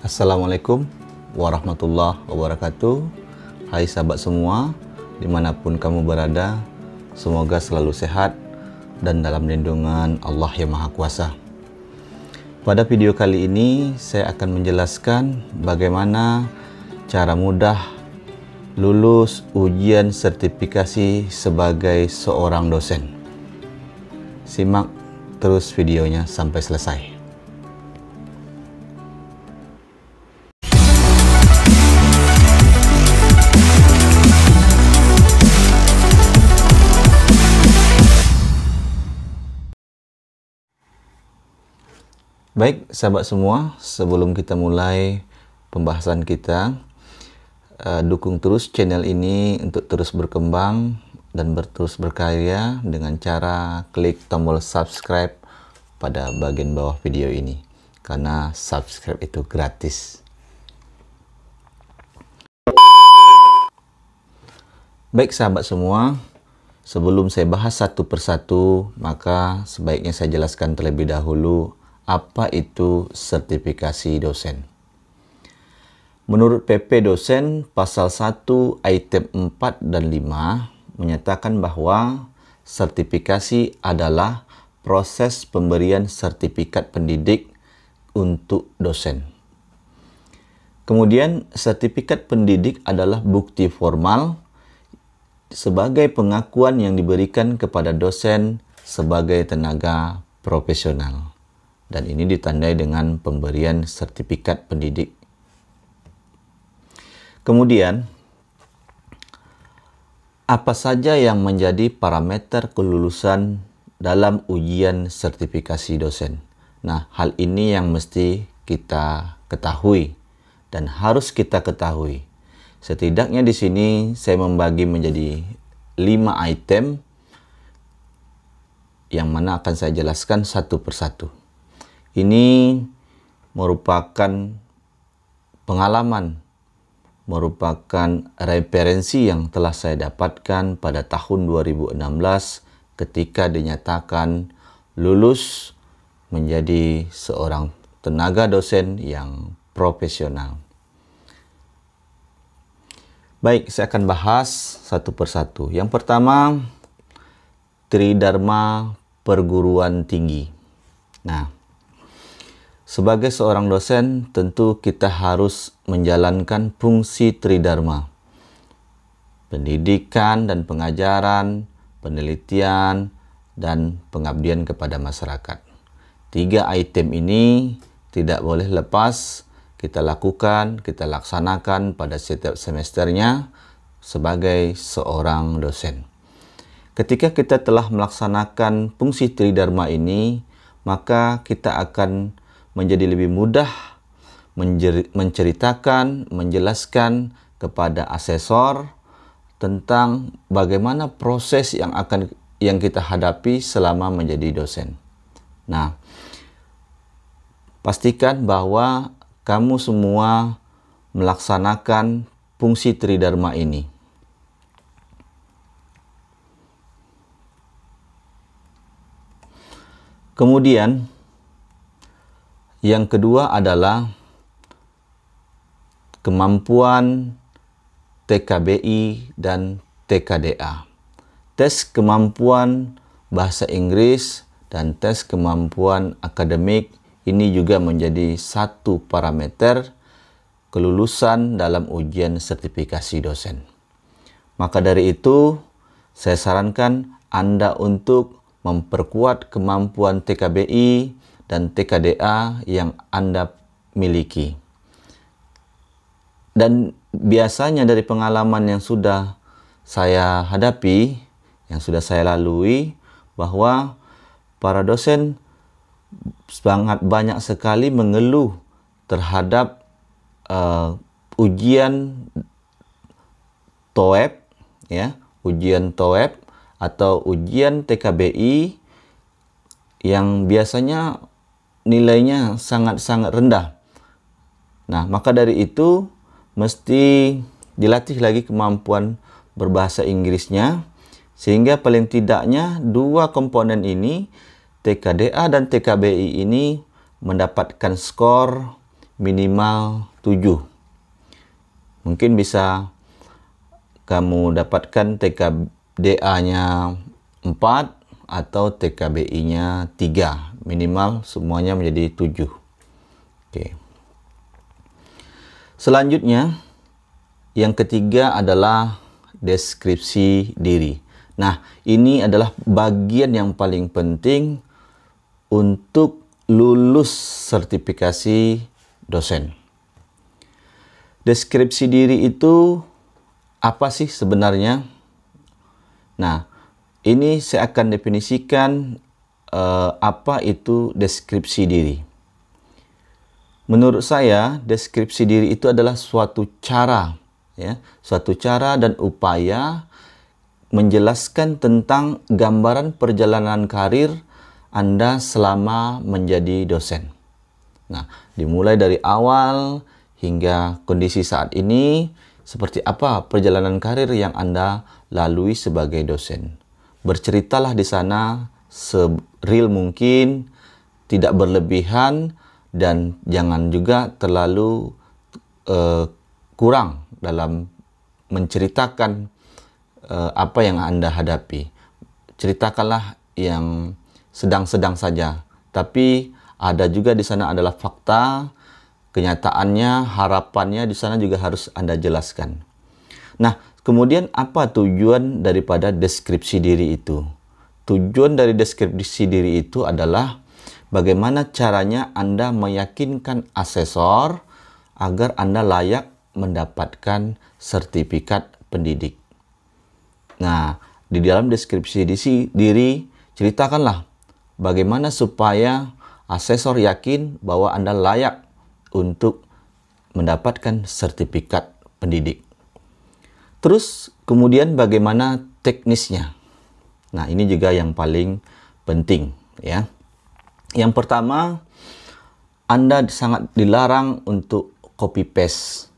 Assalamualaikum warahmatullahi wabarakatuh. Hai sahabat semua, dimanapun kamu berada, semoga selalu sehat dan dalam lindungan Allah yang Maha Kuasa. Pada video kali ini saya akan menjelaskan bagaimana cara mudah lulus ujian sertifikasi sebagai seorang dosen. Simak terus videonya sampai selesai. Baik sahabat semua, sebelum kita mulai pembahasan kita, dukung terus channel ini untuk terus berkembang dan terus berkarya dengan cara klik tombol subscribe pada bagian bawah video ini, karena subscribe itu gratis. Baik sahabat semua, sebelum saya bahas satu persatu, maka sebaiknya saya jelaskan terlebih dahulu apa itu sertifikasi dosen. Menurut PP Dosen pasal 1 item 4 dan 5 menyatakan bahwa sertifikasi adalah proses pemberian sertifikat pendidik untuk dosen. Kemudian sertifikat pendidik adalah bukti formal sebagai pengakuan yang diberikan kepada dosen sebagai tenaga profesional. Dan ini ditandai dengan pemberian sertifikat pendidik. Kemudian, apa saja yang menjadi parameter kelulusan dalam ujian sertifikasi dosen? Nah, hal ini yang mesti kita ketahui dan harus kita ketahui. Setidaknya di sini saya membagi menjadi 5 item yang mana akan saya jelaskan satu persatu. Ini merupakan pengalaman, merupakan referensi yang telah saya dapatkan pada tahun 2016 ketika dinyatakan lulus menjadi seorang tenaga dosen yang profesional. Baik, saya akan bahas satu persatu. Yang pertama, Tridharma Perguruan Tinggi. Nah, sebagai seorang dosen, tentu kita harus menjalankan fungsi Tridharma. Pendidikan dan pengajaran, penelitian, dan pengabdian kepada masyarakat. 3 item ini tidak boleh lepas kita lakukan, kita laksanakan pada setiap semesternya sebagai seorang dosen. Ketika kita telah melaksanakan fungsi Tridharma ini, maka kita akan menjadi lebih mudah menceritakan, menjelaskan kepada asesor tentang bagaimana proses yang kita hadapi selama menjadi dosen. Nah, pastikan bahwa kamu semua melaksanakan fungsi Tridharma ini. Kemudian yang kedua adalah kemampuan TKBI dan TKDA. Tes kemampuan bahasa Inggris dan tes kemampuan akademik ini juga menjadi satu parameter kelulusan dalam ujian sertifikasi dosen. Maka dari itu, saya sarankan Anda untuk memperkuat kemampuan TKBI dan TKDA yang Anda miliki. Dan biasanya dari pengalaman yang sudah saya hadapi, yang sudah saya lalui, bahwa para dosen sangat banyak sekali mengeluh terhadap ujian TOEFL, ya, ujian TOEFL atau ujian TKBI yang biasanya nilainya sangat-sangat rendah. Nah, maka dari itu mesti dilatih lagi kemampuan berbahasa Inggrisnya, sehingga paling tidaknya 2 komponen ini, TKDA dan TKBI ini, mendapatkan skor minimal 7. Mungkin bisa kamu dapatkan TKDA-nya 4 atau TKBI-nya 3. Minimal semuanya menjadi 7. Oke. Selanjutnya, yang ketiga adalah deskripsi diri. Nah, ini adalah bagian yang paling penting untuk lulus sertifikasi dosen. Deskripsi diri itu apa sih sebenarnya? Nah, ini saya akan definisikan apa itu deskripsi diri. Menurut saya, deskripsi diri itu adalah suatu cara dan upaya menjelaskan tentang gambaran perjalanan karir Anda selama menjadi dosen. Nah, dimulai dari awal hingga kondisi saat ini, seperti apa perjalanan karir yang Anda lalui sebagai dosen. Berceritalah di sana se-real mungkin, tidak berlebihan, dan jangan juga terlalu kurang dalam menceritakan apa yang Anda hadapi. Ceritakanlah yang sedang-sedang saja, tapi ada juga di sana adalah fakta, kenyataannya, harapannya di sana juga harus Anda jelaskan. Nah, kemudian apa tujuan daripada deskripsi diri itu? Tujuan dari deskripsi diri itu adalah bagaimana caranya Anda meyakinkan asesor agar Anda layak mendapatkan sertifikat pendidik. Nah, di dalam deskripsi diri, ceritakanlah bagaimana supaya asesor yakin bahwa Anda layak untuk mendapatkan sertifikat pendidik. Terus kemudian bagaimana teknisnya? Nah, ini juga yang paling penting ya. Yang pertama, Anda sangat dilarang untuk copy paste.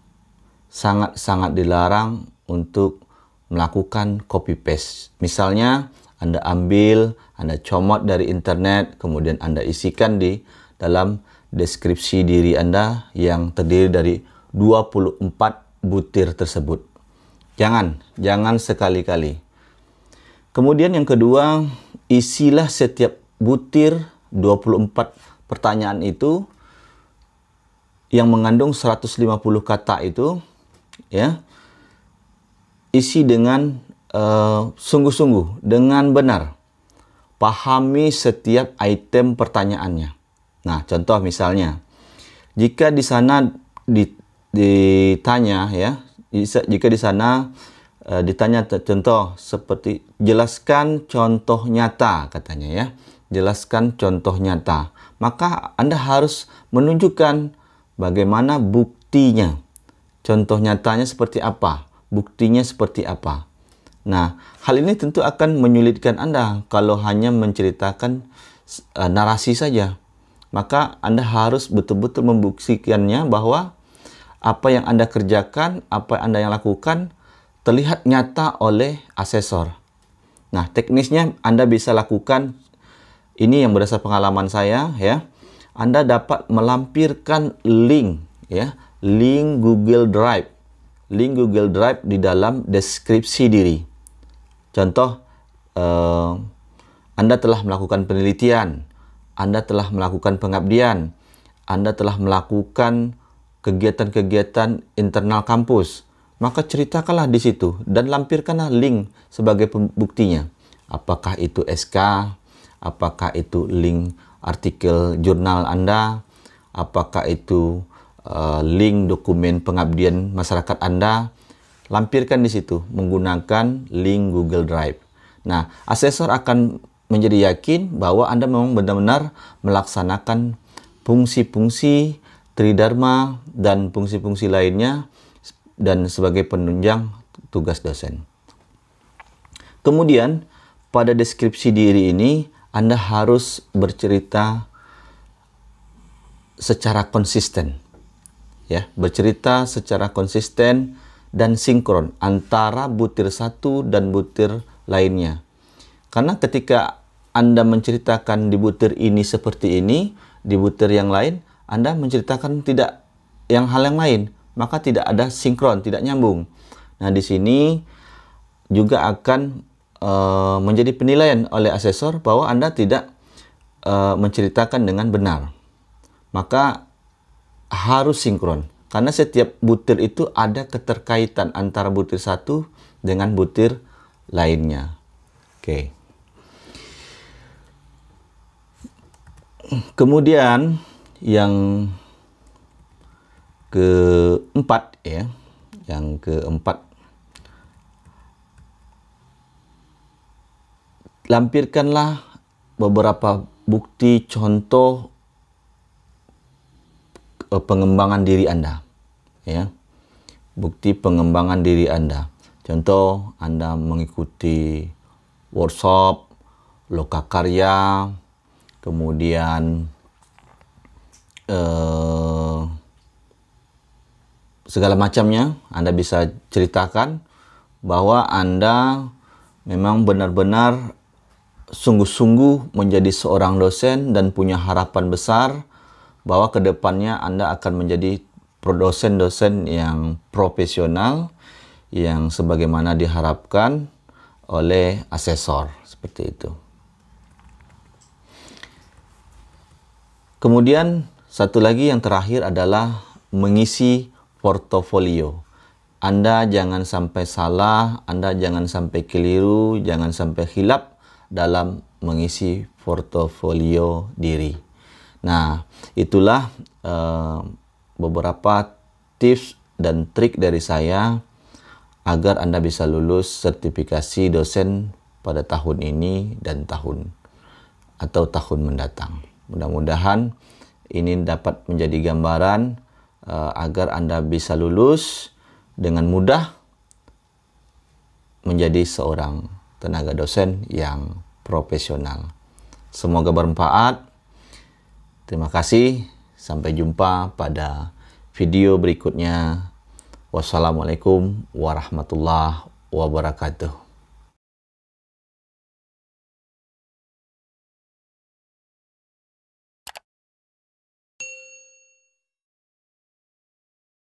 Sangat-sangat dilarang untuk melakukan copy paste. Misalnya, Anda ambil, Anda comot dari internet, kemudian Anda isikan di dalam deskripsi diri Anda yang terdiri dari 24 butir tersebut. Jangan sekali-kali. Kemudian yang kedua, isilah setiap butir 24 pertanyaan itu yang mengandung 150 kata itu ya. Isi dengan sungguh-sungguh, dengan benar. Pahami setiap item pertanyaannya. Nah, contoh misalnya, jika di sana ditanya ya, jika di sana ditanya contoh seperti jelaskan contoh nyata katanya ya, jelaskan contoh nyata, maka Anda harus menunjukkan bagaimana buktinya, contoh nyatanya seperti apa, buktinya seperti apa. Nah, hal ini tentu akan menyulitkan Anda kalau hanya menceritakan narasi saja. Maka Anda harus betul-betul membuktikannya bahwa apa yang Anda kerjakan, apa yang Anda lakukan terlihat nyata oleh asesor. Nah, teknisnya Anda bisa lakukan ini yang berdasar pengalaman saya ya. Anda dapat melampirkan link ya, link Google Drive. Link Google Drive di dalam deskripsi diri. Contoh, Anda telah melakukan penelitian, Anda telah melakukan pengabdian, Anda telah melakukan kegiatan-kegiatan internal kampus, maka ceritakanlah di situ dan lampirkanlah link sebagai pembuktinya. Apakah itu SK, apakah itu link artikel jurnal Anda, apakah itu link dokumen pengabdian masyarakat Anda, lampirkan di situ menggunakan link Google Drive. Nah, asesor akan menjadi yakin bahwa Anda memang benar-benar melaksanakan fungsi-fungsi tridharma dan fungsi-fungsi lainnya dan sebagai penunjang tugas dosen. Kemudian, pada deskripsi diri ini, Anda harus bercerita secara konsisten. Ya, bercerita secara konsisten dan sinkron antara butir satu dan butir lainnya. Karena ketika Anda menceritakan di butir ini seperti ini, di butir yang lain, Anda menceritakan tidak hal yang lain, maka tidak ada sinkron, tidak nyambung. Nah, di sini juga akan menjadi penilaian oleh asesor bahwa Anda tidak menceritakan dengan benar. Maka harus sinkron, karena setiap butir itu ada keterkaitan antara butir satu dengan butir lainnya. Oke. Kemudian yang keempat, ya, yang keempat, lampirkanlah beberapa bukti contoh pengembangan diri Anda, ya. Bukti pengembangan diri Anda. Contoh, Anda mengikuti workshop, lokakarya, kemudian segala macamnya. Anda bisa ceritakan bahwa Anda memang benar-benar sungguh-sungguh menjadi seorang dosen dan punya harapan besar bahwa kedepannya Anda akan menjadi dosen-dosen yang profesional, yang sebagaimana diharapkan oleh asesor, seperti itu. Kemudian satu lagi yang terakhir adalah mengisi portofolio. Anda jangan sampai salah, Anda jangan sampai keliru, jangan sampai hilap dalam mengisi portofolio diri. Nah, itulah beberapa tips dan trik dari saya agar Anda bisa lulus sertifikasi dosen pada tahun ini dan tahun mendatang. Mudah-mudahan ini dapat menjadi gambaran agar Anda bisa lulus dengan mudah menjadi seorang tenaga dosen yang profesional. Semoga bermanfaat. Terima kasih. Sampai jumpa pada video berikutnya. Wassalamualaikum warahmatullahi wabarakatuh.